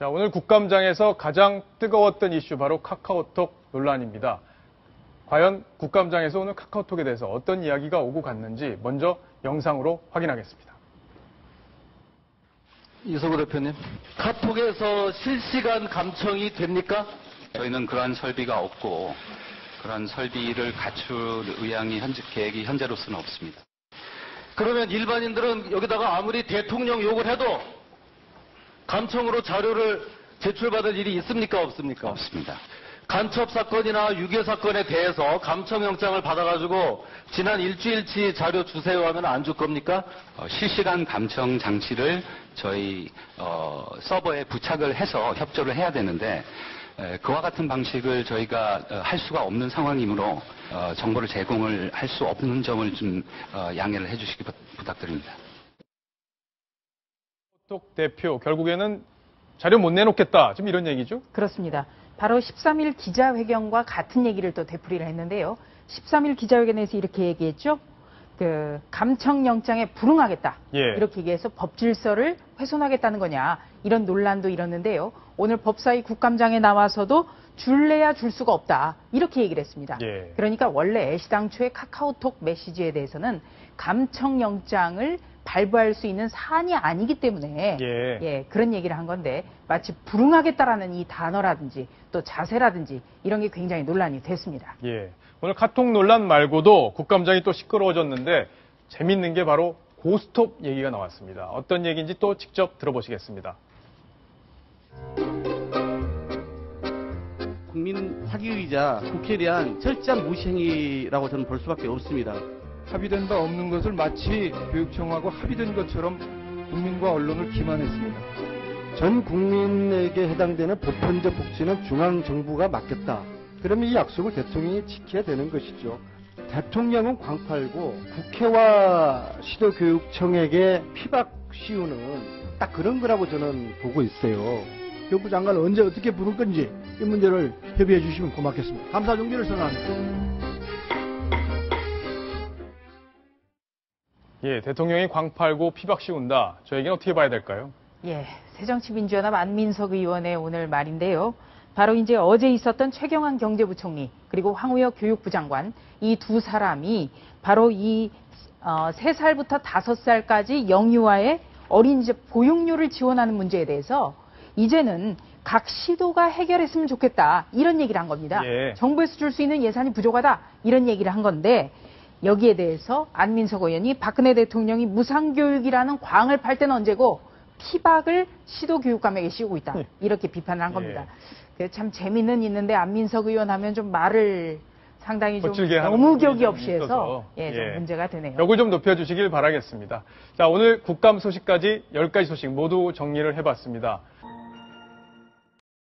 자, 오늘 국감장에서 가장 뜨거웠던 이슈 바로 카카오톡 논란입니다. 과연 국감장에서 오늘 카카오톡에 대해서 어떤 이야기가 오고 갔는지 먼저 영상으로 확인하겠습니다. 이석우 대표님, 카톡에서 실시간 감청이 됩니까? 저희는 그러한 설비가 없고 그러한 설비를 갖출 계획이 현재로서는 없습니다. 그러면 일반인들은 여기다가 아무리 대통령 욕을 해도 감청으로 자료를 제출받을 일이 있습니까? 없습니까? 없습니다. 간첩 사건이나 유괴 사건에 대해서 감청영장을 받아가지고 지난 일주일치 자료 주세요 하면 안 줄 겁니까? 실시간 감청 장치를 저희 서버에 부착을 해서 협조를 해야 되는데 그와 같은 방식을 저희가 할 수가 없는 상황이므로 정보를 제공을 할 수 없는 점을 좀 양해를 해주시기 부탁드립니다. 카카오톡 대표 결국에는 자료 못 내놓겠다. 지금 이런 얘기죠? 그렇습니다. 바로 13일 기자회견과 같은 얘기를 또 되풀이를 했는데요. 13일 기자회견에서 이렇게 얘기했죠. 감청영장에 불응하겠다. 예. 이렇게 얘기해서 법질서를 훼손하겠다는 거냐. 이런 논란도 일었는데요. 오늘 법사위 국감장에 나와서도 줄래야 줄 수가 없다. 이렇게 얘기를 했습니다. 예. 그러니까 원래 애시당초의 카카오톡 메시지에 대해서는 감청영장을 발부할 수 있는 사안이 아니기 때문에 그런 얘기를 한 건데 마치 불응하겠다라는 이 단어라든지 또 자세라든지 이런 게 굉장히 논란이 됐습니다. 예. 오늘 카톡 논란 말고도 국감장이 또 시끄러워졌는데 재밌는 게 바로 고스톱 얘기가 나왔습니다. 어떤 얘기인지 또 직접 들어보시겠습니다. 국민 화기의자 국회에 대한 철저한 무시행위라고 저는 볼 수밖에 없습니다. 합의된 바 없는 것을 마치 교육청하고 합의된 것처럼 국민과 언론을 기만했습니다. 전 국민에게 해당되는 보편적 복지는 중앙정부가 맡겼다. 그러면 이 약속을 대통령이 지켜야 되는 것이죠. 대통령은 광팔고 국회와 시도교육청에게 피박 씌우는 딱 그런 거라고 저는 보고 있어요. 교육부 장관을 언제 어떻게 부를 건지 이 문제를 협의해 주시면 고맙겠습니다. 감사 종지를 선언합니다. 예, 대통령이 광팔고 피박 씌운다. 저에게는 어떻게 봐야 될까요? 예, 새정치민주연합 안민석 의원의 오늘 말인데요. 바로 이제 어제 있었던 최경환 경제부총리 그리고 황우여 교육부 장관 이 두 사람이 바로 이 3살부터 5살까지 영유아의 어린이집 보육료를 지원하는 문제에 대해서 이제는 각 시도가 해결했으면 좋겠다 이런 얘기를 한 겁니다. 예. 정부에서 줄 수 있는 예산이 부족하다 이런 얘기를 한 건데 여기에 대해서 안민석 의원이 박근혜 대통령이 무상교육이라는 광을 팔 때는 언제고 피박을 시도교육감에게 씌우고 있다. 이렇게 비판을 한 겁니다. 참 재미는 있는데 안민석 의원 하면 좀 말을 상당히 좀 너무 격이 없이 해서 좀 문제가 되네요. 벽을 좀 높여주시길 바라겠습니다. 자, 오늘 국감 소식까지 10가지 소식 모두 정리를 해봤습니다.